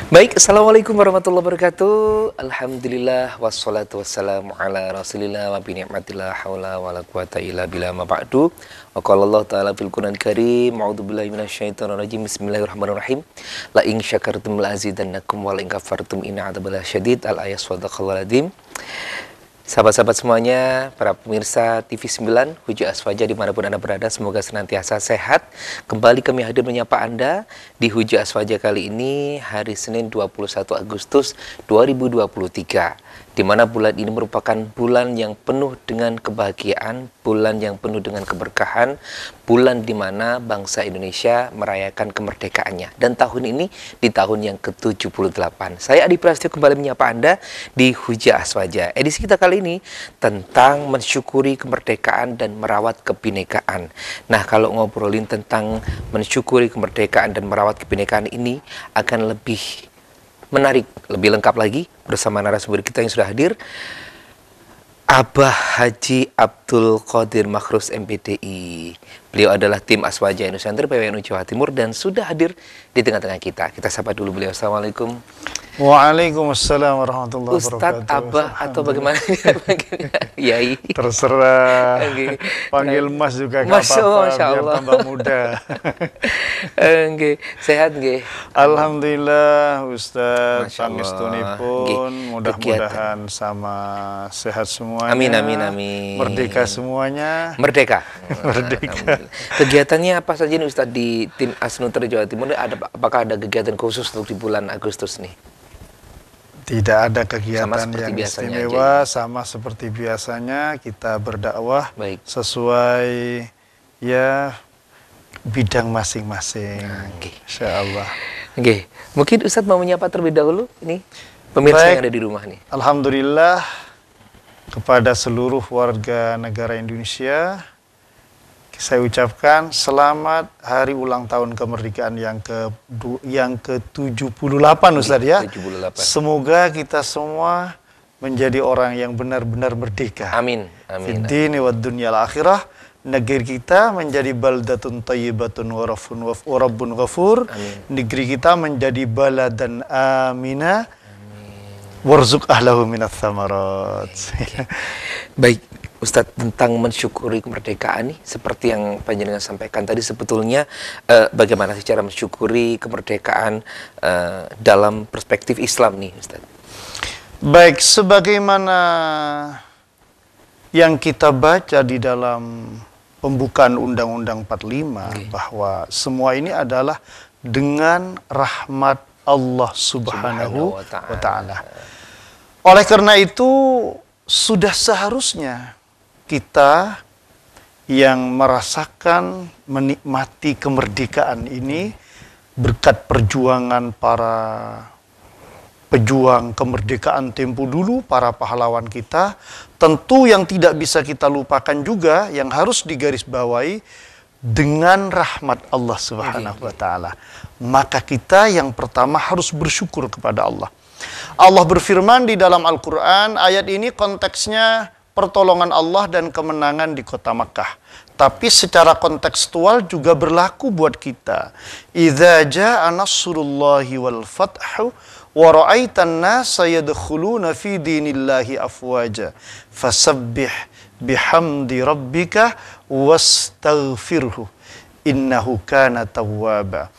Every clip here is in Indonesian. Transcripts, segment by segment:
Baik, Assalamualaikum warahmatullahi wabarakatuh. Alhamdulillah, wassalatu wassalamu ala rasulillah wa binikmatillah hawla wa la quwata illa billah ma ba'du. Wa qala Allah ta'ala fil Qur'an karim, a'udzubillahi minasyaitonir rajim, bismillahirrahmanirrahim. La in syakartum la azidannakum wa la in kafartum inna adzabi lasyadid. Al-ayat sadaqallahul adzim. Sahabat-sahabat semuanya, para pemirsa TV 9, Huja Aswaja dimanapun Anda berada, semoga senantiasa sehat. Kembali kami hadir menyapa Anda di Huja Aswaja kali ini, hari Senin 21 Agustus 2023. Di mana bulan ini merupakan bulan yang penuh dengan kebahagiaan, bulan yang penuh dengan keberkahan, bulan di mana bangsa Indonesia merayakan kemerdekaannya. Dan tahun ini di tahun yang ke-78. Saya Adi Prasetyo kembali menyapa Anda di Huja Aswaja. Edisi kita kali ini tentang mensyukuri kemerdekaan dan merawat kebinekaan. Nah, kalau ngobrolin tentang mensyukuri kemerdekaan dan merawat kebinekaan ini akan lebih menarik, lebih lengkap lagi bersama narasumber kita yang sudah hadir, Abah Haji Abdul Qadir Makhrus MPDI. Beliau adalah tim Aswaja Nusantara PWNU Jawa Timur dan sudah hadir di tengah-tengah kita. Kita sapa dulu beliau. Assalamualaikum. Waalaikumsalam warahmatullahi Ustadz, wabarakatuh. Abah, atau bagaimana? Yai. Terserah. Panggil Mas juga nggak apa-apa, biar tambah muda. Sehat nggih. Alhamdulillah Ustadz, pangestunipun mudah-mudahan sama sehat semuanya. Amin, amin, amin. Merdeka semuanya. Merdeka. Merdeka. Kegiatannya apa saja nih Ustadz di tim Asnutra Jawa Timur? Apakah ada kegiatan khusus untuk di bulan Agustus nih? Tidak ada kegiatan yang istimewa, sama seperti biasanya kita berdakwah sesuai ya bidang masing-masing. Insya Allah. Mungkin Ustadz mau menyapa terlebih dahulu ini pemirsa yang ada di rumah nih. Alhamdulillah kepada seluruh warga negara Indonesia, saya ucapkan selamat hari ulang tahun kemerdekaan yang ke-78 Ustaz ya. 78. Semoga kita semua menjadi orang yang benar-benar merdeka. Amin. Amin. Fid-dini wad dunyal akhirah. Negeri kita menjadi baldatun thayyibatun wa rabbun ghafur. Negeri kita menjadi baladan amina. Warzuq ahlahu minats tsamarat. Baik. Ustadz, tentang mensyukuri kemerdekaan nih, seperti yang panjenengan sampaikan tadi, sebetulnya bagaimana sih cara mensyukuri kemerdekaan dalam perspektif Islam nih Ustadz? Baik, sebagaimana yang kita baca di dalam pembukaan Undang-Undang 45, bahwa semua ini adalah dengan rahmat Allah Subhanahu wa Ta'ala. Oleh karena itu, sudah seharusnya kita yang merasakan, menikmati kemerdekaan ini berkat perjuangan para pejuang kemerdekaan tempo dulu, para pahlawan kita, tentu yang tidak bisa kita lupakan juga, yang harus digarisbawahi dengan rahmat Allah Subhanahu wa Ta'ala. Maka kita yang pertama harus bersyukur kepada Allah. Allah berfirman di dalam Al-Quran, ayat ini konteksnya pertolongan Allah dan kemenangan di kota Makkah. Tapi secara kontekstual juga berlaku buat kita. Idza jaa nasrullahi wal fathu wa ra'aitan nasa yadkhuluna fi dinillahi afwaja fasabbih bihamdi rabbika wastaghfirhu innahu kana tawwaba.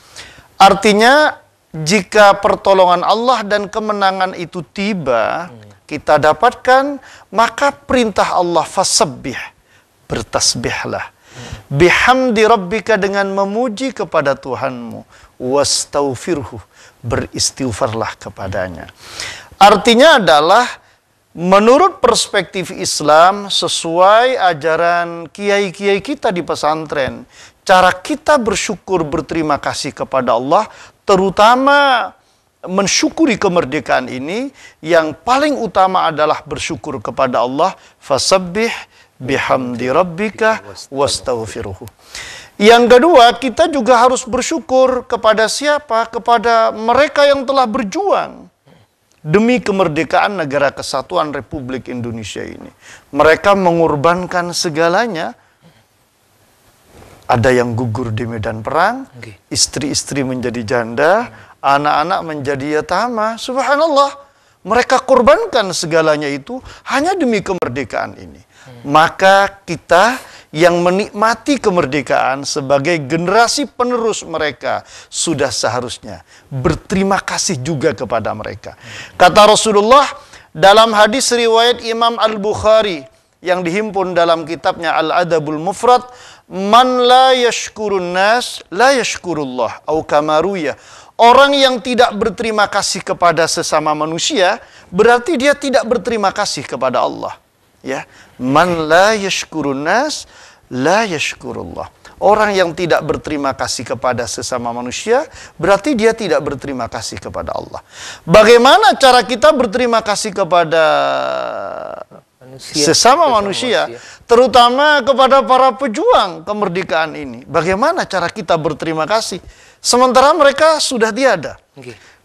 Artinya, jika pertolongan Allah dan kemenangan itu tiba, kita dapatkan, maka perintah Allah fasabbih, bertasbihlah, bihamdi rabbika, dengan memuji kepada Tuhanmu, wastaghfirhu, beristighfarlah kepadanya. Artinya adalah menurut perspektif Islam, sesuai ajaran kiai-kiai kita di pesantren, cara kita bersyukur, berterima kasih kepada Allah, terutama mensyukuri kemerdekaan ini, yang paling utama adalah bersyukur kepada Allah. Fasabbih bihamdi rabbika wastaghfiruhu. Yang kedua, kita juga harus bersyukur kepada siapa? Kepada mereka yang telah berjuang demi kemerdekaan negara kesatuan Republik Indonesia ini. Mereka mengorbankan segalanya. Ada yang gugur di medan perang, istri-istri menjadi janda, anak-anak menjadi yatama. Subhanallah, mereka korbankan segalanya itu hanya demi kemerdekaan ini. Maka kita yang menikmati kemerdekaan sebagai generasi penerus mereka sudah seharusnya berterima kasih juga kepada mereka. Kata Rasulullah dalam hadis riwayat Imam Al-Bukhari yang dihimpun dalam kitabnya Al-Adabul Mufrad, man la yashkurun nas la yashkurullah au kamaruya. Orang yang tidak berterima kasih kepada sesama manusia berarti dia tidak berterima kasih kepada Allah. Ya, man la yashkurun nas la yashkurullah. Orang yang tidak berterima kasih kepada sesama manusia berarti dia tidak berterima kasih kepada Allah. Bagaimana cara kita berterima kasih kepada sesama manusia, terutama kepada para pejuang kemerdekaan ini? Bagaimana cara kita berterima kasih sementara mereka sudah tiada?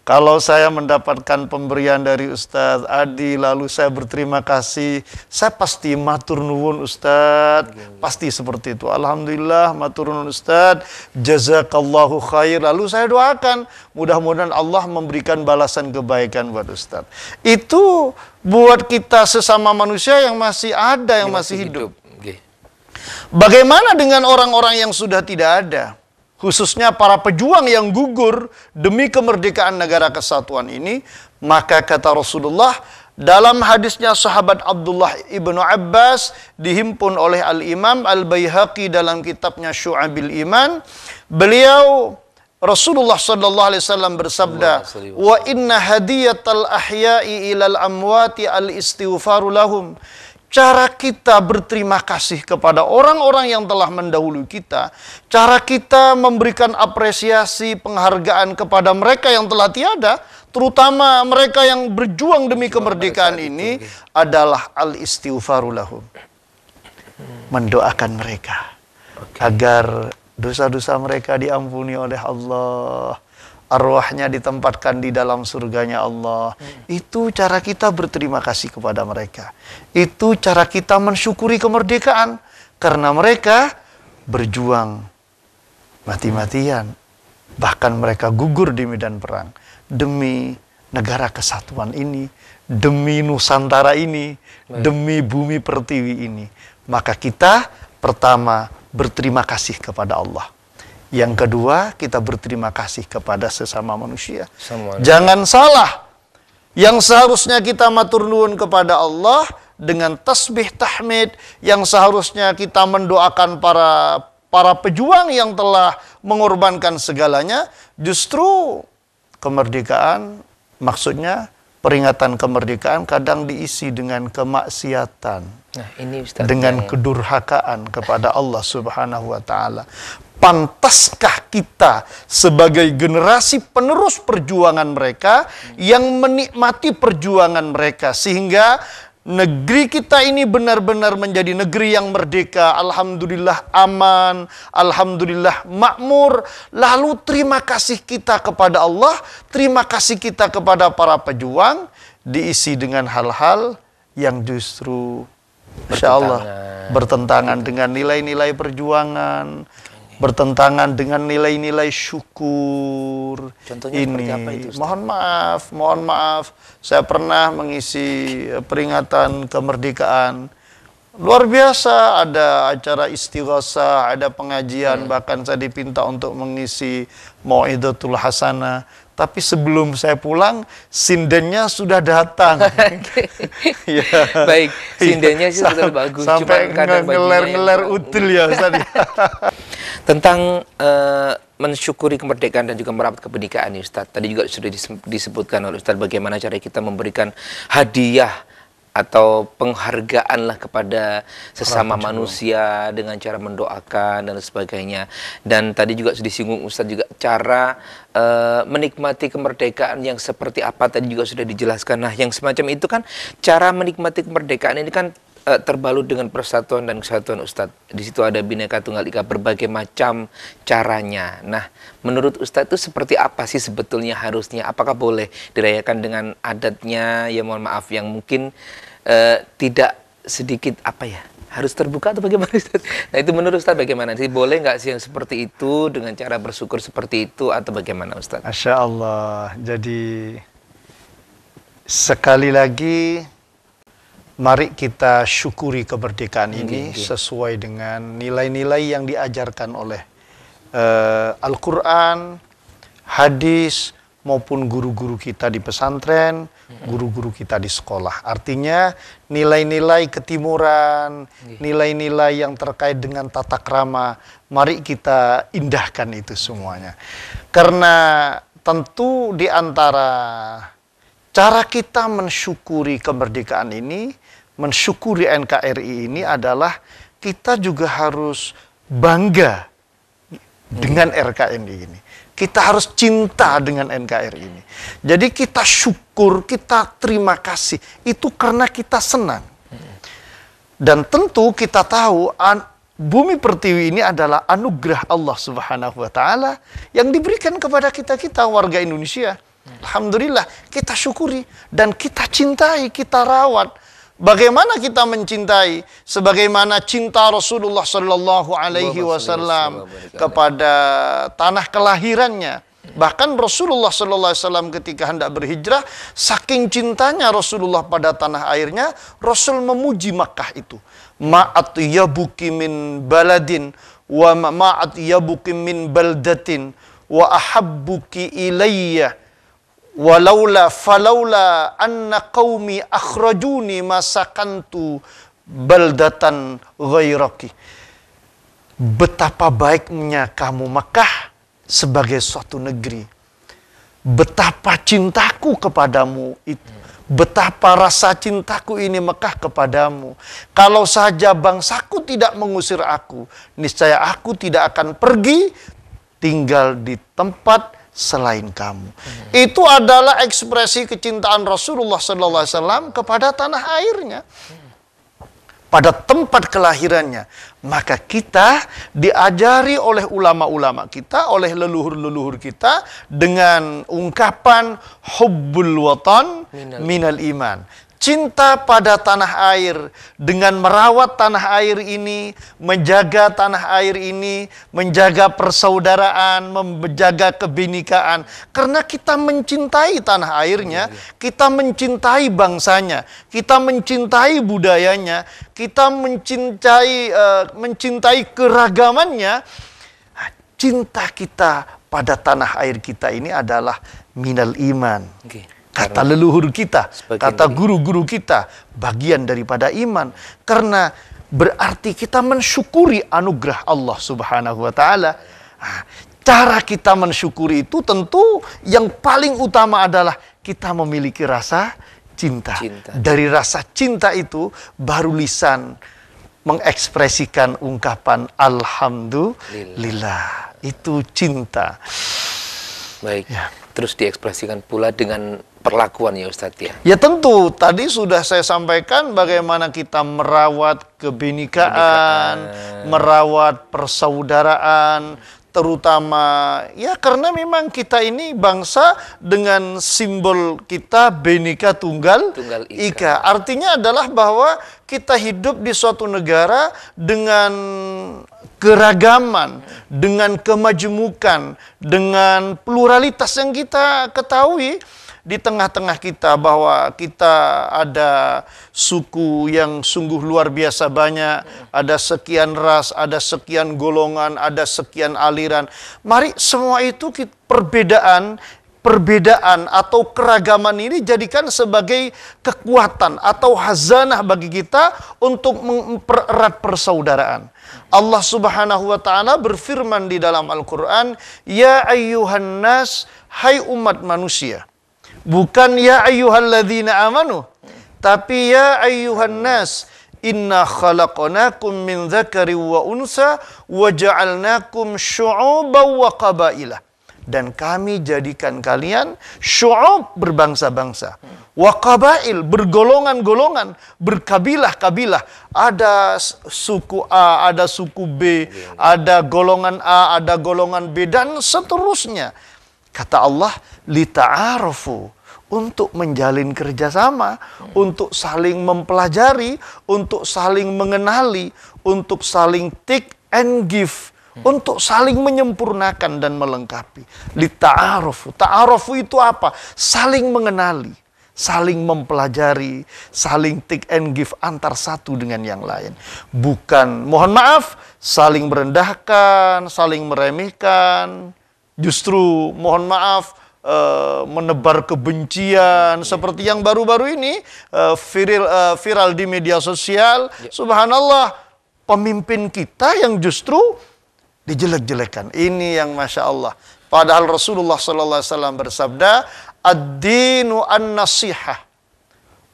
Kalau saya mendapatkan pemberian dari Ustadz Adi, lalu saya berterima kasih, saya pasti matur nuwun Ustadz, pasti seperti itu. Alhamdulillah, matur nuwun Ustadz, jazakallahu khair. Lalu saya doakan, mudah-mudahan Allah memberikan balasan kebaikan buat Ustadz. Itu buat kita sesama manusia yang masih ada, yang masih hidup. Bagaimana dengan orang-orang yang sudah tidak ada? Khususnya para pejuang yang gugur demi kemerdekaan negara kesatuan ini, maka kata Rasulullah dalam hadisnya sahabat Abdullah ibnu Abbas dihimpun oleh Al-Imam Al-Baihaqi dalam kitabnya Syu'abil Iman, beliau Rasulullah sallallahu alaihi wasallam bersabda, "Wa inna hadiyatal ahya'i ilal amwati al-istighfaru lahum." Cara kita berterima kasih kepada orang-orang yang telah mendahului kita, cara kita memberikan apresiasi, penghargaan kepada mereka yang telah tiada, terutama mereka yang berjuang demi kemerdekaan ini, adalah al-istighfaru lahum. Mendoakan mereka agar dosa-dosa mereka diampuni oleh Allah, arwahnya ditempatkan di dalam surganya Allah. Itu cara kita berterima kasih kepada mereka. Itu cara kita mensyukuri kemerdekaan. Karena mereka berjuang mati-matian. Bahkan mereka gugur di medan perang. Demi negara kesatuan ini. Demi Nusantara ini. Demi bumi pertiwi ini. Maka kita pertama berterima kasih kepada Allah. Yang kedua, kita berterima kasih kepada sesama manusia. Jangan salah. Yang seharusnya kita matur nuwun kepada Allah dengan tasbih tahmid, yang seharusnya kita mendoakan para pejuang yang telah mengorbankan segalanya, justru kemerdekaan, maksudnya peringatan kemerdekaan kadang diisi dengan kemaksiatan. Nah, ini Ustaz, dengan kedurhakaan kepada Allah Subhanahu wa taala. Pantaskah kita sebagai generasi penerus perjuangan mereka yang menikmati perjuangan mereka sehingga negeri kita ini benar-benar menjadi negeri yang merdeka, alhamdulillah aman, alhamdulillah makmur. Lalu terima kasih kita kepada Allah, terima kasih kita kepada para pejuang diisi dengan hal-hal yang justru insya Allah bertentangan dengan nilai-nilai perjuangan, bertentangan dengan nilai-nilai syukur. Contohnya ini apa itu, mohon maaf, saya pernah mengisi peringatan kemerdekaan. Luar biasa, ada acara istighosah, ada pengajian, bahkan saya dipinta untuk mengisi mau'idatul hasanah. Tapi sebelum saya pulang, sindennya sudah datang. Ya. Baik, sindennya sih sudah bagus. Sampai ngeler-ngeler util ya Ustaz. Tentang mensyukuri kemerdekaan dan juga merawat kemerdekaan Ustaz. Tadi juga sudah disebutkan oleh Ustaz bagaimana cara kita memberikan hadiah atau penghargaan lah kepada sesama manusia dengan cara mendoakan dan sebagainya. Dan tadi juga sudah disinggung Ustaz juga cara menikmati kemerdekaan yang seperti apa tadi juga sudah dijelaskan. Nah, yang semacam itu kan cara menikmati kemerdekaan ini kan terbalut dengan persatuan dan kesatuan Ustadz. Di situ ada Bhinneka Tunggal Ika, berbagai macam caranya. Nah, menurut Ustadz itu seperti apa sih sebetulnya harusnya? Apakah boleh dirayakan dengan adatnya? Ya mohon maaf yang mungkin tidak sedikit apa ya? harus terbuka atau bagaimana Ustaz? Nah itu menurut Ustaz bagaimana sih? Boleh nggak sih yang seperti itu dengan cara bersyukur seperti itu atau bagaimana Ustaz? Masya Allah. Jadi sekali lagi mari kita syukuri kemerdekaan ini sesuai dengan nilai-nilai yang diajarkan oleh Al-Quran, hadis, maupun guru-guru kita di pesantren, guru-guru kita di sekolah. Artinya nilai-nilai ketimuran, nilai-nilai yang terkait dengan tata krama, mari kita indahkan itu semuanya. Karena tentu di antara cara kita mensyukuri kemerdekaan ini, mensyukuri NKRI ini adalah kita juga harus bangga dengan RKNI ini. Kita harus cinta dengan NKRI ini. Jadi kita syukur, kita terima kasih. Itu karena kita senang. Dan tentu kita tahu bumi pertiwi ini adalah anugerah Allah Subhanahu wa taala yang diberikan kepada kita warga Indonesia. Alhamdulillah, kita syukuri dan kita cintai, kita rawat. Bagaimana kita mencintai? Sebagaimana cinta Rasulullah Sallallahu Alaihi Wasallam kepada tanah kelahirannya. Bahkan Rasulullah Sallallahu Alaihi Wasallam ketika hendak berhijrah, saking cintanya Rasulullah pada tanah airnya, Rasul memuji Makkah itu. Ma'at yabuki min baladin wa ma'at yabuki min baldatin wa ahabbuki ilayya. Walaula falaula anna qaumi akhrajuni masakantu baldatan ghairaki. Betapa baiknya kamu Makkah sebagai suatu negeri. Betapa cintaku kepadamu itu. Betapa rasa cintaku ini Makkah kepadamu. Kalau saja bangsaku tidak mengusir aku, niscaya aku tidak akan pergi tinggal di tempat selain kamu. Itu adalah ekspresi kecintaan Rasulullah SAW kepada tanah airnya, pada tempat kelahirannya. Maka kita diajari oleh ulama-ulama kita, oleh leluhur-leluhur kita dengan ungkapan hubbul watan minal iman. Cinta pada tanah air, dengan merawat tanah air ini, menjaga tanah air ini, menjaga persaudaraan, menjaga kebinekaan. Karena kita mencintai tanah airnya, kita mencintai bangsanya, kita mencintai budayanya, kita mencintai keragamannya. Cinta kita pada tanah air kita ini adalah minal iman. Kata leluhur kita, kata guru-guru kita, bagian daripada iman. Karena berarti kita mensyukuri anugerah Allah Subhanahu wa taala. Cara kita mensyukuri itu tentu yang paling utama adalah kita memiliki rasa cinta. Dari rasa cinta itu baru lisan mengekspresikan ungkapan alhamdulillah. Itu cinta. Baik. Ya. Terus diekspresikan pula dengan perlakuan ya Ustadz ya. Ya tentu, tadi sudah saya sampaikan bagaimana kita merawat kebinekaan, merawat persaudaraan, terutama ya karena memang kita ini bangsa dengan simbol kita Bhinneka Tunggal Ika. Artinya adalah bahwa kita hidup di suatu negara dengan keragaman, dengan kemajemukan, dengan pluralitas yang kita ketahui di tengah-tengah kita, bahwa kita ada suku yang sungguh luar biasa banyak, ada sekian ras, ada sekian golongan, ada sekian aliran. Mari semua itu perbedaan atau keragaman ini jadikan sebagai kekuatan atau hazanah bagi kita untuk mempererat persaudaraan. Allah Subhanahu wa taala berfirman di dalam Al-Qur'an, "Ya ayyuhan nas, hai umat manusia." Bukan ya ayyuhalladzina amanu, tapi ya ayyuhan nas, inna khalaqnakum min dzakari wa unsa wa ja'alnakum syu'uban wa qabailah. Dan kami jadikan kalian syu'ub, berbangsa-bangsa, wa qabail, bergolongan-golongan, berkabilah-kabilah. Ada suku A, ada suku B, ada golongan A, ada golongan B, dan seterusnya. Kata Allah, lita'arufu, untuk menjalin kerjasama, untuk saling mempelajari, untuk saling mengenali, untuk saling take and give, untuk saling menyempurnakan dan melengkapi. Lita'arufu. Ta'arufu itu apa? Saling mengenali, saling mempelajari, saling take and give antar satu dengan yang lain. Bukan, mohon maaf, saling merendahkan, saling meremehkan. Justru, mohon maaf, menebar kebencian seperti yang baru-baru ini viral di media sosial. Subhanallah, pemimpin kita yang justru dijelek-jelekan. Ini yang Masya Allah. Padahal Rasulullah SAW bersabda, ad-dinu an-nasihah.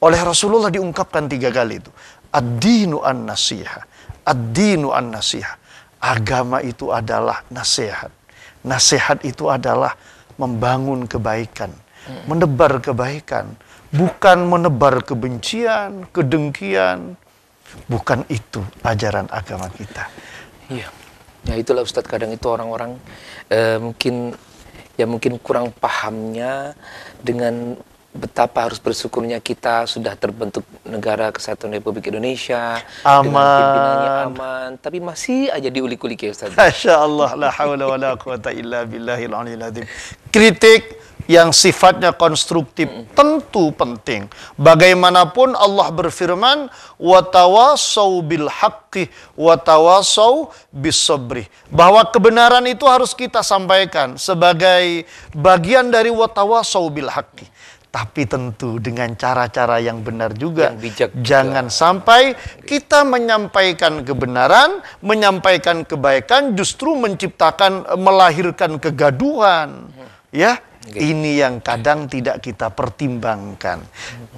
Oleh Rasulullah diungkapkan 3 kali itu. Ad-dinu an-nasihah. Ad-dinu an-nasihah. Agama itu adalah nasihat. Nasihat itu adalah membangun kebaikan, menebar kebaikan, bukan menebar kebencian, kedengkian. Bukan itu ajaran agama kita. Iya. Ya itulah Ustadz, kadang itu orang-orang mungkin kurang pahamnya dengan betapa harus bersyukurnya kita sudah terbentuk negara kesatuan Republik Indonesia, dengan pimpinannya aman, tapi masih aja diulik-ulik ya Ustaz. Masya Allah, la hawla wa la quwata illa billahil aliyil azim. Kritik yang sifatnya konstruktif tentu penting. Bagaimanapun Allah berfirman, wa tawasau bil haqqi wa tawasau bis sabri. Bahwa kebenaran itu harus kita sampaikan sebagai bagian dari wa tawasau bil haqqi. Tapi tentu dengan cara-cara yang benar juga. Yang bijak juga. Jangan sampai kita menyampaikan kebenaran, menyampaikan kebaikan, justru melahirkan kegaduhan. Ya, ini yang kadang tidak kita pertimbangkan.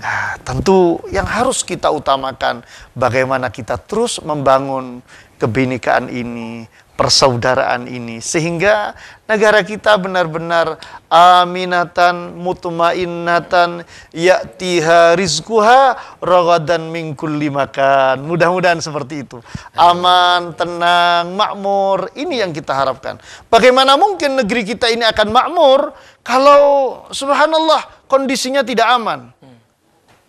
Nah, tentu yang harus kita utamakan, bagaimana kita terus membangun kebinekaan ini, persaudaraan ini, sehingga negara kita benar-benar aminatan, mutmainnatan, ya'tiha rizquha ragadan min kulli makan. Mudah-mudahan seperti itu. Aman, tenang, makmur. Ini yang kita harapkan. Bagaimana mungkin negeri kita ini akan makmur kalau subhanallah kondisinya tidak aman?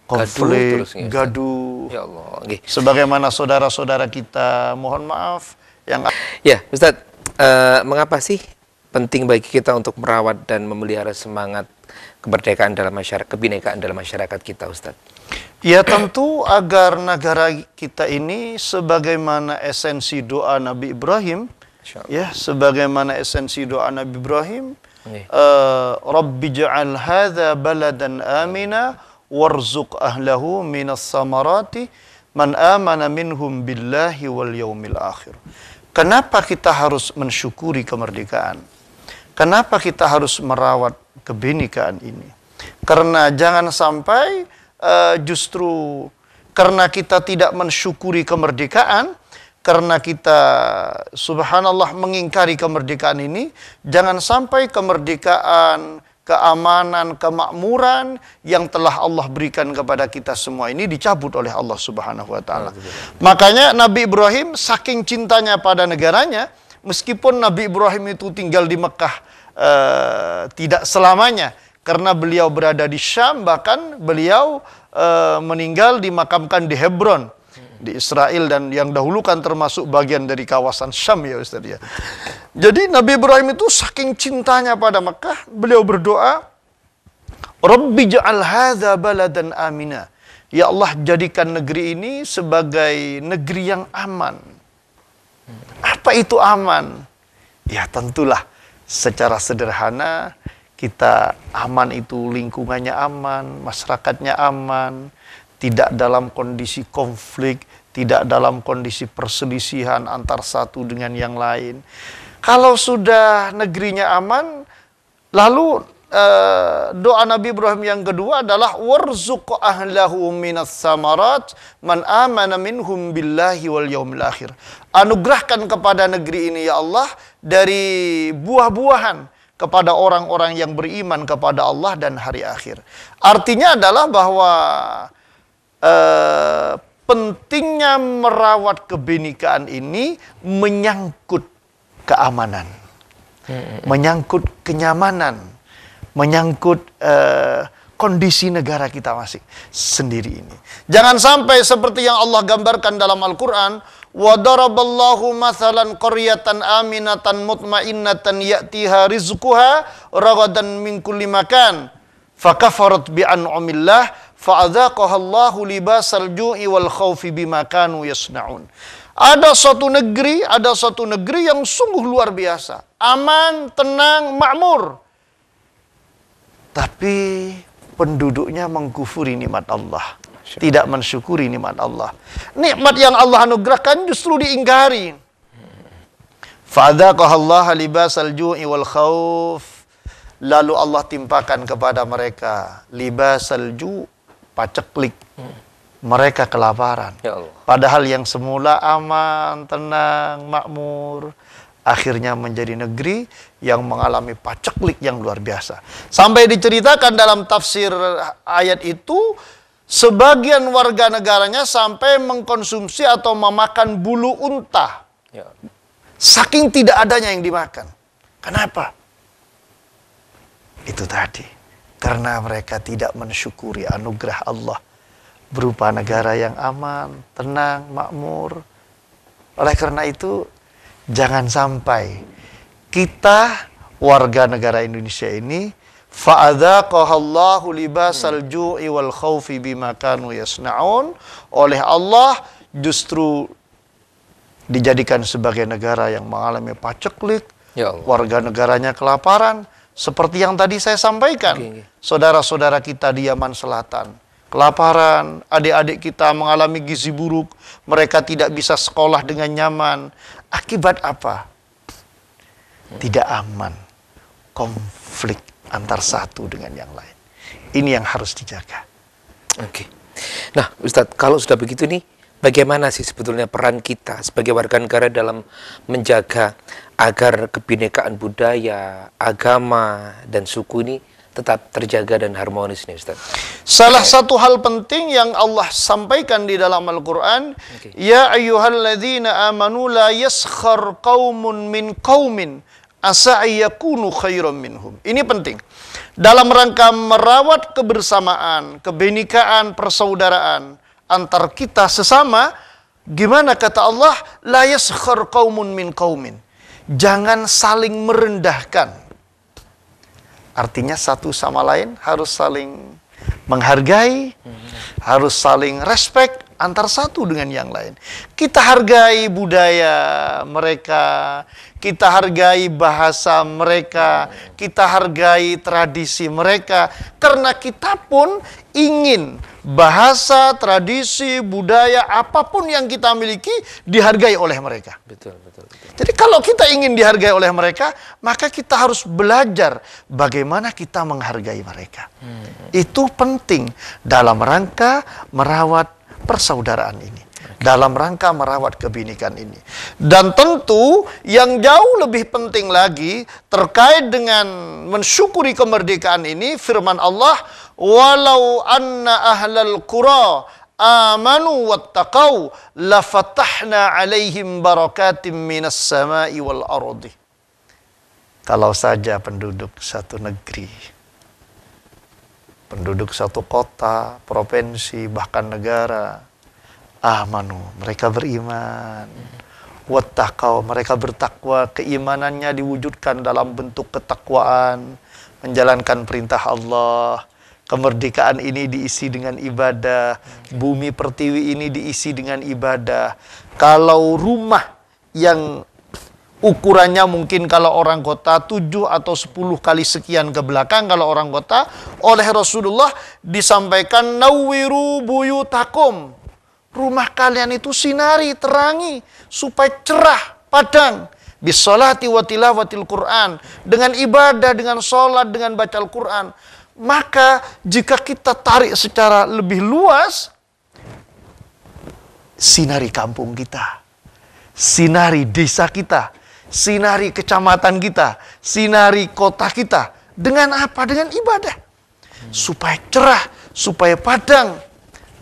Konflik, gaduh. Ya Allah. Okay. Sebagaimana saudara-saudara kita, mohon maaf, yang ya Ustadz, mengapa sih penting bagi kita untuk merawat dan memelihara semangat kemerdekaan dalam masyarakat, kebinekaan dalam masyarakat kita, Ustadz? Ya tentu agar negara kita ini sebagaimana esensi doa Nabi Ibrahim, ya sebagaimana esensi doa Nabi Ibrahim, Rabbi ja'al hadza baladan amina warzuq ahlahu minas samarati man amana minhum billahi wal yaumil akhir. Kenapa kita harus mensyukuri kemerdekaan? Kenapa kita harus merawat kebinekaan ini? Karena jangan sampai justru karena kita tidak mensyukuri kemerdekaan, karena kita subhanallah mengingkari kemerdekaan ini, jangan sampai kemerdekaan, keamanan, kemakmuran yang telah Allah berikan kepada kita semua ini dicabut oleh Allah Subhanahu wa taala. Makanya Nabi Ibrahim saking cintanya pada negaranya, meskipun Nabi Ibrahim itu tinggal di Mekah tidak selamanya, karena beliau berada di Syam, bahkan beliau meninggal dimakamkan di Hebron, di Israel, dan yang dahulu kan termasuk bagian dari kawasan Syam ya Ustaz ya. Jadi Nabi Ibrahim itu saking cintanya pada Mekah, beliau berdoa, Rabbi ja'al hadza baladan amina. Ya Allah, jadikan negeri ini sebagai negeri yang aman. Apa itu aman? Ya tentulah secara sederhana kita aman itu lingkungannya aman, masyarakatnya aman, tidak dalam kondisi konflik, tidak dalam kondisi perselisihan antar satu dengan yang lain. Kalau sudah negerinya aman, lalu doa Nabi Ibrahim yang kedua adalah warzuq ahlahu minas samarat man amana minhum billahi wal yaumil akhir. Anugerahkan kepada negeri ini ya Allah dari buah-buahan kepada orang-orang yang beriman kepada Allah dan hari akhir. Artinya adalah bahwa pentingnya merawat kebinekaan ini menyangkut keamanan, menyangkut kenyamanan, menyangkut kondisi negara kita masih sendiri ini. Jangan sampai seperti yang Allah gambarkan dalam Al-Quran, wa daraballahu mathalan qaryatan aminatan mutmainnatan ya'tiha rizquha ragadan min kulli makan fakafarat bi an'amillah fa'adzaqaha Allahu libasal ju'i wal khaufi bima kanu yasna'un. Ada suatu negeri yang sungguh luar biasa, aman, tenang, makmur. Tapi penduduknya mengkufuri nikmat Allah, tidak mensyukuri nikmat Allah. Nikmat yang Allah anugerahkan justru diingkari. Fa'adzaqaha Allah libasal ju'i wal khauf. Lalu Allah timpakan kepada mereka libasal ju', paceklik. Mereka kelaparan. Ya Allah. Padahal yang semula aman, tenang, makmur, akhirnya menjadi negeri yang mengalami paceklik yang luar biasa. Sampai diceritakan dalam tafsir ayat itu, sebagian warga negaranya sampai mengkonsumsi atau memakan bulu unta. Ya. Saking tidak adanya yang dimakan. Kenapa? Itu tadi. Karena mereka tidak mensyukuri anugerah Allah berupa negara yang aman, tenang, makmur. Oleh karena itu, jangan sampai kita warga negara Indonesia ini fa'adzaqahallahu libasal ju'i wal khaufi bima kanu yasna'un, oleh Allah justru dijadikan sebagai negara yang mengalami paceklik, Ya Allah. warga negaranya kelaparan, seperti yang tadi saya sampaikan. Saudara-saudara kita di Yaman Selatan kelaparan, adik-adik kita mengalami gizi buruk, mereka tidak bisa sekolah dengan nyaman. Akibat apa? Tidak aman, konflik antar satu dengan yang lain. Ini yang harus dijaga. Oke. Nah, Ustadz, kalau sudah begitu nih, bagaimana sih sebetulnya peran kita sebagai warga negara dalam menjaga agar kebinekaan budaya, agama, dan suku ini tetap terjaga dan harmonis nih, Ustaz? Salah satu hal penting yang Allah sampaikan di dalam Al-Quran, Ya ayyuhalladzina amanu la yaskhar qaumun min qaumin asa ayyakunu khairan minhum. Ini penting. Dalam rangka merawat kebersamaan, kebenekaan, persaudaraan antar kita sesama, gimana kata Allah? La yaskhar qaumun min qaumin. Jangan saling merendahkan. Artinya satu sama lain harus saling menghargai, harus saling respect antar satu dengan yang lain. Kita hargai budaya mereka, kita hargai bahasa mereka, kita hargai tradisi mereka. Karena kita pun ingin bahasa, tradisi, budaya, apapun yang kita miliki dihargai oleh mereka. Betul, betul, betul. Jadi kalau kita ingin dihargai oleh mereka, maka kita harus belajar bagaimana kita menghargai mereka. Itu penting dalam rangka merawat persaudaraan ini, dalam rangka merawat kebinekaan ini. Dan tentu yang jauh lebih penting lagi terkait dengan mensyukuri kemerdekaan ini, firman Allah, walau anna ahlal qura amanu wattaqau lafatahna alaihim barakatim minas samai wal ardi. Kalau saja penduduk satu negeri, penduduk satu kota, provinsi, bahkan negara, amanu, mereka beriman, wattaqau, mereka bertakwa, keimanannya diwujudkan dalam bentuk ketakwaan, menjalankan perintah Allah. Kemerdekaan ini diisi dengan ibadah, bumi pertiwi ini diisi dengan ibadah. Kalau rumah yang ukurannya mungkin kalau orang kota 7 atau 10 kali sekian ke belakang, kalau orang kota, oleh Rasulullah disampaikan nawwiru buyutakum. Rumah kalian itu sinari, terangi supaya cerah, padang. Bisolati wa tilawatil Quran, dengan ibadah, dengan sholat, dengan baca Al-Quran. Maka jika kita tarik secara lebih luas, sinari kampung kita, sinari desa kita, sinari kecamatan kita, sinari kota kita. Dengan apa? Dengan ibadah. Supaya cerah, supaya padang.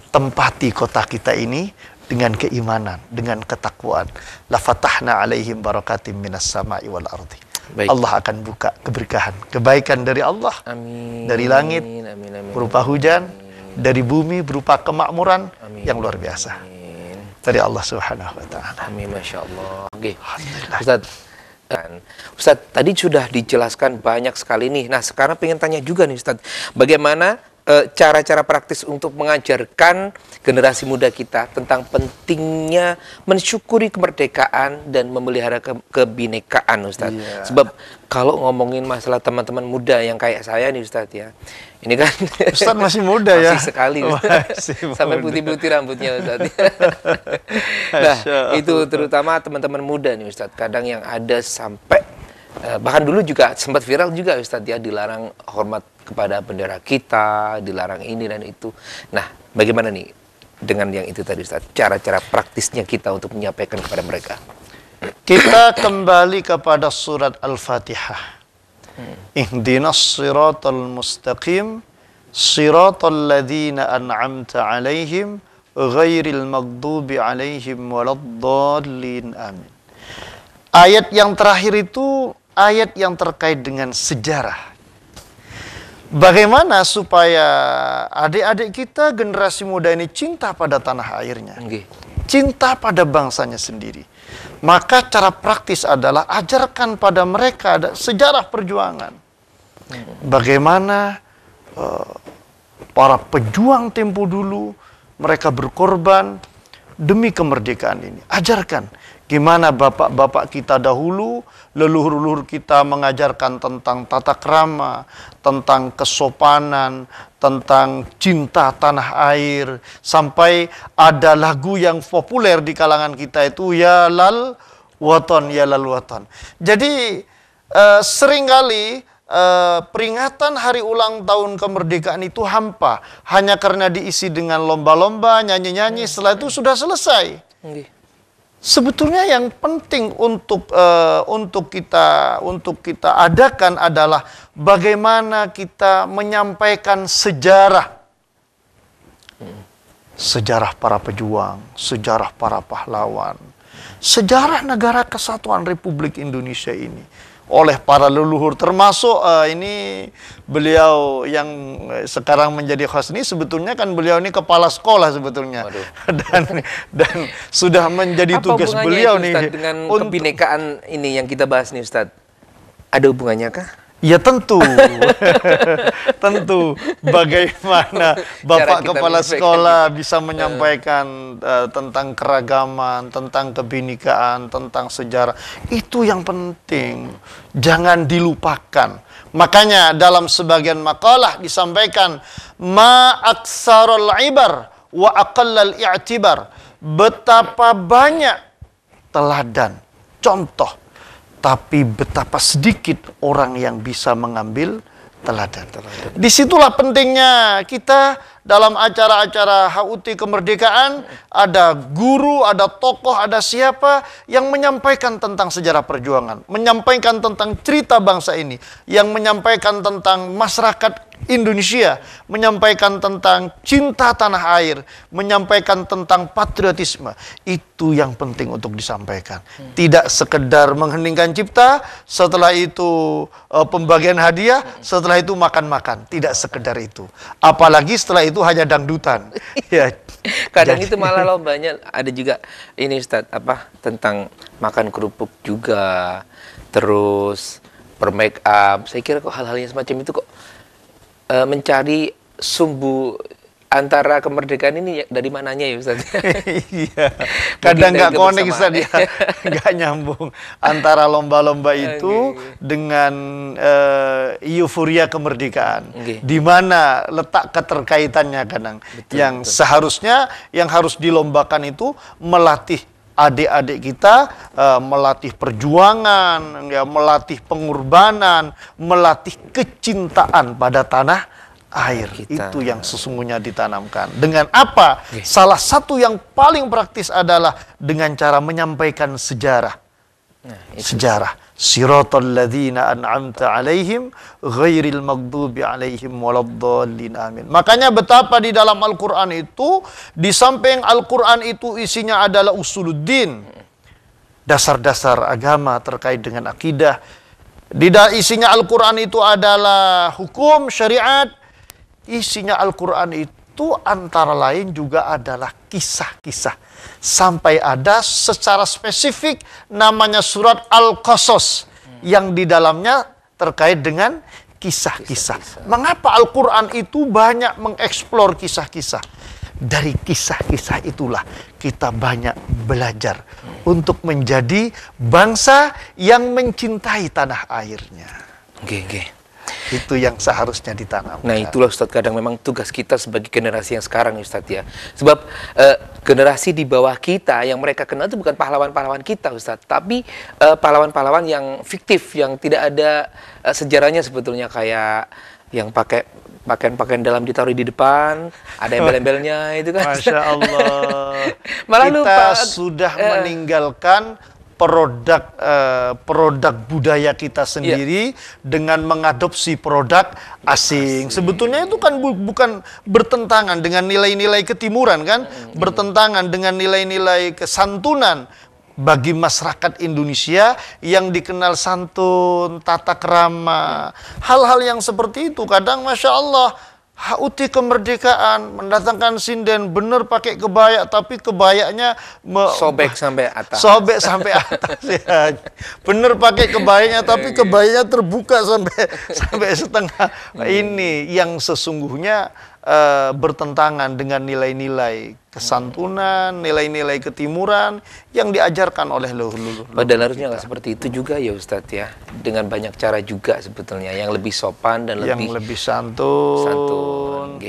Tempati kota kita ini dengan keimanan, dengan ketakwaan. La fatahna alaihim barakatim minas sama'i wal ardi. Baik. Allah akan buka keberkahan, kebaikan dari Allah. Amin. Dari langit Amin. berupa hujan, dari bumi berupa kemakmuran Amin. yang luar biasa Amin. dari Allah Subhanahu wa taala. Amin, Masya Allah. Oke, Alhamdulillah. Ustaz, tadi sudah dijelaskan banyak sekali nih. Nah, sekarang pengen tanya juga nih Ustaz, bagaimana cara-cara praktis untuk mengajarkan generasi muda kita tentang pentingnya mensyukuri kemerdekaan dan memelihara kebinekaan, Ustaz. Iya. Sebab kalau ngomongin masalah teman-teman muda yang kayak saya nih, Ustaz ya, ini kan Ustaz masih muda ya? Masih sekali, Masih sampai muda. putih-putih rambutnya, Ustaz. Nah, itu terutama teman-teman muda nih, Ustaz. Kadang yang ada sampai bahkan dulu juga sempat viral juga, Ustaz ya, dilarang hormat kepada bendera kita, dilarang ini dan itu. Nah, bagaimana nih dengan yang itu tadi, Ustaz? Cara-cara praktisnya kita untuk menyampaikan kepada mereka. Kita kembali kepada surat Al-Fatihah. Ihdinas siratal mustaqim, siratal ladzina an'amta 'alaihim, ghairil maghdubi 'alaihim waladdallin. Amin. Ayat yang terakhir itu ayat yang terkait dengan sejarah. Bagaimana supaya adik-adik kita, generasi muda ini cinta pada tanah airnya, cinta pada bangsanya sendiri. Maka cara praktis adalah ajarkan pada mereka sejarah perjuangan. Bagaimana para pejuang tempo dulu mereka berkorban demi kemerdekaan ini. Ajarkan gimana bapak-bapak kita dahulu, leluhur-leluhur kita mengajarkan tentang tata krama, tentang kesopanan, tentang cinta tanah air. Sampai ada lagu yang populer di kalangan kita itu, Ya Lal Watan, Ya Lal Watan. Jadi seringkali peringatan hari ulang tahun kemerdekaan itu hampa. Hanya karena diisi dengan lomba-lomba, nyanyi-nyanyi, setelah itu sudah selesai. Sebetulnya yang penting untuk kita adakan adalah bagaimana kita menyampaikan sejarah para pejuang, sejarah para pahlawan, sejarah negara kesatuan Republik Indonesia ini oleh para leluhur, termasuk ini beliau yang sekarang menjadi host ini, sebetulnya kan beliau ini kepala sekolah sebetulnya. dan sudah menjadi apa tugas hubungannya beliau itu, nih Ustaz, dengan kebinekaan ini yang kita bahas nih, Ustaz. Ada hubungannya kah? Ya tentu, tentu. Bagaimana Bapak Kepala Sekolah bisa menyampaikan tentang keragaman, tentang kebinekaan, tentang sejarah. Itu yang penting, jangan dilupakan. Makanya dalam sebagian makalah disampaikan, Ma aksarul ibar wa aqallal i'tibar. Betapa banyak teladan, contoh, tapi betapa sedikit orang yang bisa mengambil teladan. Disitulah pentingnya kita dalam acara-acara HUT kemerdekaan, ada guru, ada tokoh, ada siapa yang menyampaikan tentang sejarah perjuangan, menyampaikan tentang cerita bangsa ini, yang menyampaikan tentang masyarakat Indonesia, menyampaikan tentang cinta tanah air, menyampaikan tentang patriotisme. Itu yang penting untuk disampaikan. Tidak sekedar mengheningkan cipta, setelah itu pembagian hadiah, setelah itu makan-makan. Tidak sekedar itu. Apalagi setelah itu hanya dangdutan. Ya. Kadang itu malah lombanya ada juga ini, Ustaz, tentang makan kerupuk juga, terus bermake up. Saya kira kok hal-hal yang semacam itu kok mencari sumbu antara kemerdekaan ini dari mananya ya, Ustaz? Iya, kadang nggak connect, Ustaz, ya. Nggak nyambung antara lomba-lomba itu dengan euforia kemerdekaan. Di mana letak keterkaitannya kadang. Yang seharusnya yang harus dilombakan itu melatih adik-adik kita, melatih perjuangan, ya, melatih pengorbanan, melatih kecintaan pada tanah air. Itu yang sesungguhnya ditanamkan. Dengan apa? Salah satu yang paling praktis adalah dengan cara menyampaikan sejarah. Sejarah. Siratal ladzina an'amta 'alaihim ghairil maghdubi 'alaihim waladdallin. Amin. Makanya betapa di dalam Al-Qur'an itu, di samping Al-Qur'an itu isinya adalah usuluddin, dasar-dasar agama terkait dengan akidah, Isinya Al-Quran itu adalah hukum, syariat. Isinya Al-Quran itu antara lain juga adalah kisah-kisah. Sampai ada secara spesifik namanya surat Al-Qasas yang di dalamnya terkait dengan kisah-kisah. Mengapa Al-Quran itu banyak mengeksplor kisah-kisah? Dari kisah-kisah itulah kita banyak belajar untuk menjadi bangsa yang mencintai tanah airnya. Itu yang seharusnya ditanamkan. Nah itulah Ustadz, kadang memang tugas kita sebagai generasi yang sekarang Ustadz ya. Sebab generasi di bawah kita yang mereka kenal itu bukan pahlawan-pahlawan kita Ustadz, tapi pahlawan-pahlawan yang fiktif, yang tidak ada sejarahnya sebetulnya, kayak yang pakai pakaian dalam ditaruh di depan, ada embel-embelnya itu kan. Masya Allah. Malah kita lupa. Sudah meninggalkan produk budaya kita sendiri dengan mengadopsi produk asing. Sebetulnya itu kan bukan bertentangan dengan nilai-nilai ketimuran kan, bertentangan dengan nilai-nilai kesantunan bagi masyarakat Indonesia yang dikenal santun, tata krama. Hal-hal yang seperti itu kadang Masya Allah, HUT kemerdekaan mendatangkan sinden, bener pakai kebaya tapi kebayanya sobek sampai atas. Sobek sampai atas ya. Bener pakai kebayanya tapi kebayanya terbuka sampai setengah. Ini yang sesungguhnya bertentangan dengan nilai-nilai kesantunan, nilai-nilai ketimuran yang diajarkan oleh leluhur. Padahal harusnya nggak seperti itu juga ya Ustadz ya. Dengan banyak cara juga sebetulnya yang lebih sopan dan lebih santun.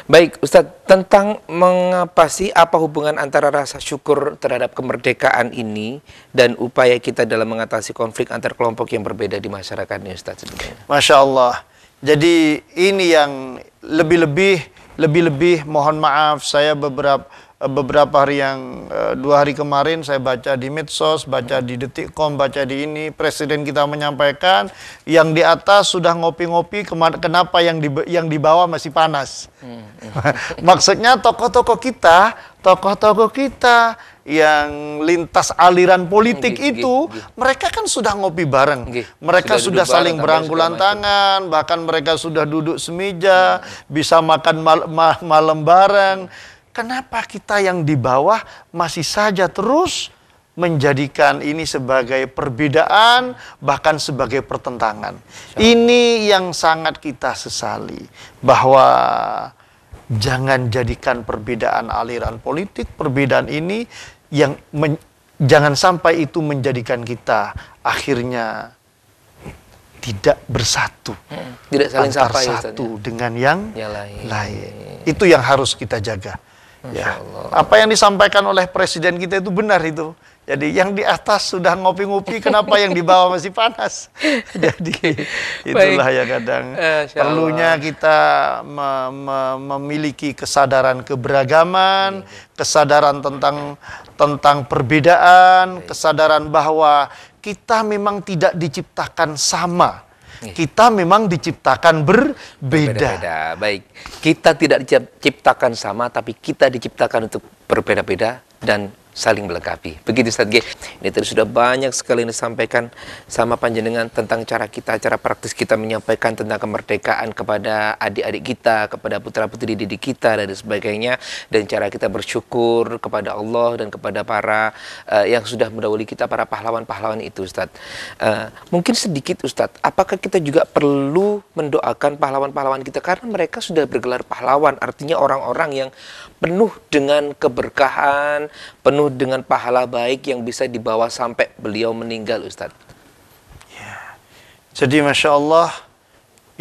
Baik Ustadz, tentang mengapa sih, apa hubungan antara rasa syukur terhadap kemerdekaan ini dan upaya kita dalam mengatasi konflik antar kelompok yang berbeda di masyarakat ini Ustadz sebetulnya? Masya Allah. Jadi ini yang lebih mohon maaf, saya beberapa hari yang 2 hari kemarin saya baca di medsos, baca di Detikcom, baca di ini, Presiden kita menyampaikan yang di atas sudah ngopi-ngopi, kenapa yang di bawah masih panas. Maksudnya tokoh-tokoh kita yang lintas aliran politik itu, mereka kan sudah ngopi bareng. Mereka sudah saling beranggulan tangan, bahkan mereka sudah duduk semeja, bisa makan malam bareng. Kenapa kita yang di bawah masih saja terus menjadikan ini sebagai perbedaan, bahkan sebagai pertentangan? Ini yang sangat kita sesali, bahwa jangan jadikan perbedaan aliran politik, perbedaan ini yang jangan sampai itu menjadikan kita akhirnya tidak bersatu, tidak saling antar sapa satu dengan yang lain. Itu yang harus kita jaga. Ya. Apa yang disampaikan oleh Presiden kita itu benar itu. Jadi yang di atas sudah ngopi-ngopi, kenapa yang di bawah masih panas? Jadi itulah ya kadang perlunya kita memiliki kesadaran keberagaman, kesadaran tentang perbedaan, kesadaran bahwa kita memang tidak diciptakan sama. Kita memang diciptakan berbeda. Baik, kita tidak diciptakan sama, tapi kita diciptakan untuk berbeda-beda dan saling melengkapi. Begitu Ustadz G. Ini tadi sudah banyak sekali yang disampaikan sama panjenengan tentang cara praktis kita menyampaikan tentang kemerdekaan kepada adik-adik kita, kepada putra-putri didik kita dan sebagainya, dan cara kita bersyukur kepada Allah dan kepada para yang sudah mendahului kita, para pahlawan-pahlawan itu Ustadz. Mungkin sedikit Ustadz, apakah kita juga perlu mendoakan pahlawan-pahlawan kita, karena mereka sudah bergelar pahlawan, artinya orang-orang yang penuh dengan keberkahan, penuh dengan pahala baik yang bisa dibawa sampai beliau meninggal Ustadz. Ya. Jadi Masya Allah,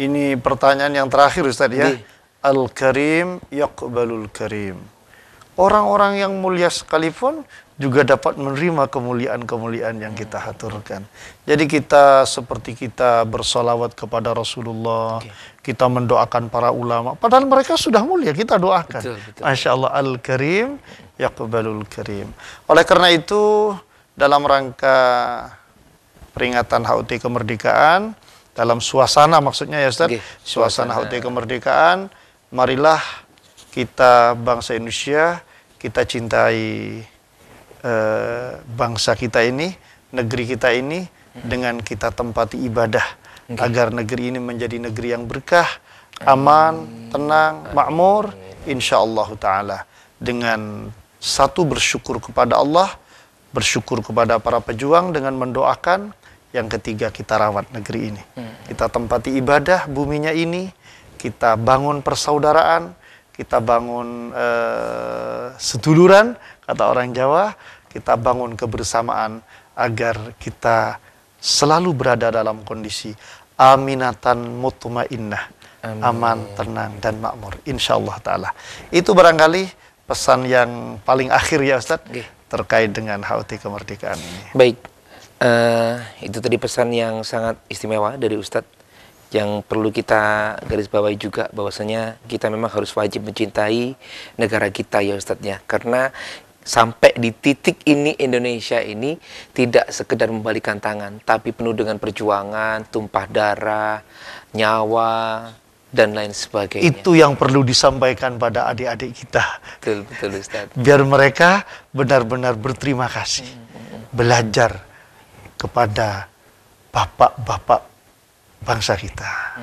ini pertanyaan yang terakhir Ustadz ya. Al-Karim yaqbalul karim. Orang-orang yang mulia sekalipun juga dapat menerima kemuliaan-kemuliaan yang kita haturkan. Jadi kita seperti kita bersolawat kepada Rasulullah, kita mendoakan para ulama, padahal mereka sudah mulia, kita doakan. Betul. Masya Allah, Al-Karim yaqbalul karim. Oleh karena itu, dalam rangka peringatan HUT kemerdekaan, dalam suasana maksudnya ya Ustaz, suasana HUT kemerdekaan, marilah kita bangsa Indonesia, kita cintai bangsa kita ini, negeri kita ini, dengan kita tempati ibadah agar negeri ini menjadi negeri yang berkah, aman, tenang, makmur, insyaallah taala. Dengan satu, bersyukur kepada Allah, bersyukur kepada para pejuang dengan mendoakan. Yang ketiga, kita rawat negeri ini. Kita tempati ibadah buminya ini, kita bangun persaudaraan, kita bangun seduluran, kata orang Jawa, kita bangun kebersamaan agar kita selalu berada dalam kondisi aminatan mutmainnah, aman, tenang, dan makmur. Insyaallah ta'ala. Itu barangkali pesan yang paling akhir ya Ustadz, terkait dengan HUT kemerdekaan ini. Baik, itu tadi pesan yang sangat istimewa dari Ustadz, yang perlu kita garis bawahi juga, bahwasanya kita memang harus wajib mencintai negara kita ya Ustadz ya. Karena sampai di titik ini Indonesia ini tidak sekedar membalikan tangan, tapi penuh dengan perjuangan, tumpah darah, nyawa, dan lain sebagainya. Itu yang perlu disampaikan pada adik-adik kita. Betul, betul Ustadz. Biar mereka benar-benar berterima kasih. Belajar kepada bapak-bapak bangsa kita.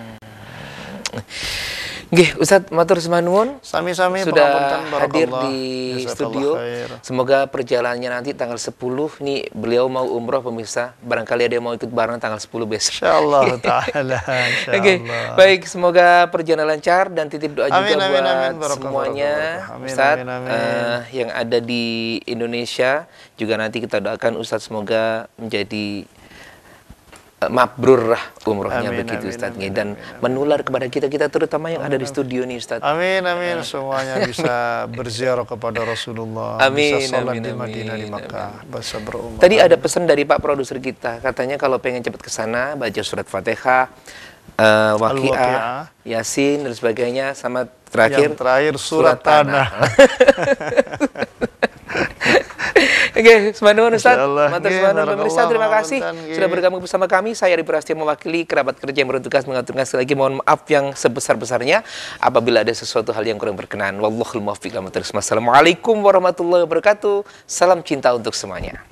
Nggih, Ustadz matur semanuwun. Sami-sami Sudah pangapunten, hadir barakallah. di Jazakallah studio. khair. Semoga perjalanannya nanti tanggal 10 nih, beliau mau umroh pemirsa. Barangkali ada yang mau ikut bareng tanggal 10 besok. Insyaallah ta'ala. Oke, baik, semoga perjalanan lancar dan titip doa Amin, juga amin, buat amin. Barakallah, semuanya, barakallah. Amin, Ustadz, amin, amin. yang ada di Indonesia. Juga nanti kita doakan Ustadz semoga menjadi mabrur lah umrohnya, Amin, begitu amin, Ustadz. amin, Dan amin. menular kepada kita terutama yang ada di studio nih Ustadz. Amin, amin. Semuanya bisa berziarah kepada Rasulullah. Amin, Bisa sholat amin, di amin, Madinah, di amin. Makkah. Bisa berumrah. Tadi ada pesan dari Pak Produser kita, katanya kalau pengen cepat ke sana baca surat Fatihah, Waqiah, Al-Waqiah, Yasin dan sebagainya, sama terakhir yang terakhir surat tanah. Oke, semanuwun Ustaz. Insyaallah. Matur Nggih, semanuwun pemirsa, barakallah, terima kasih ngapunten, sudah nggih. bergabung bersama kami. Saya Ari Prasetyo mewakili kerabat kerja yang bertugas mengaturkan, sekali lagi mohon maaf yang sebesar-besarnya apabila ada sesuatu hal yang kurang berkenan. Wallahul muwaffiq. Assalamualaikum warahmatullahi wabarakatuh. Salam cinta untuk semuanya.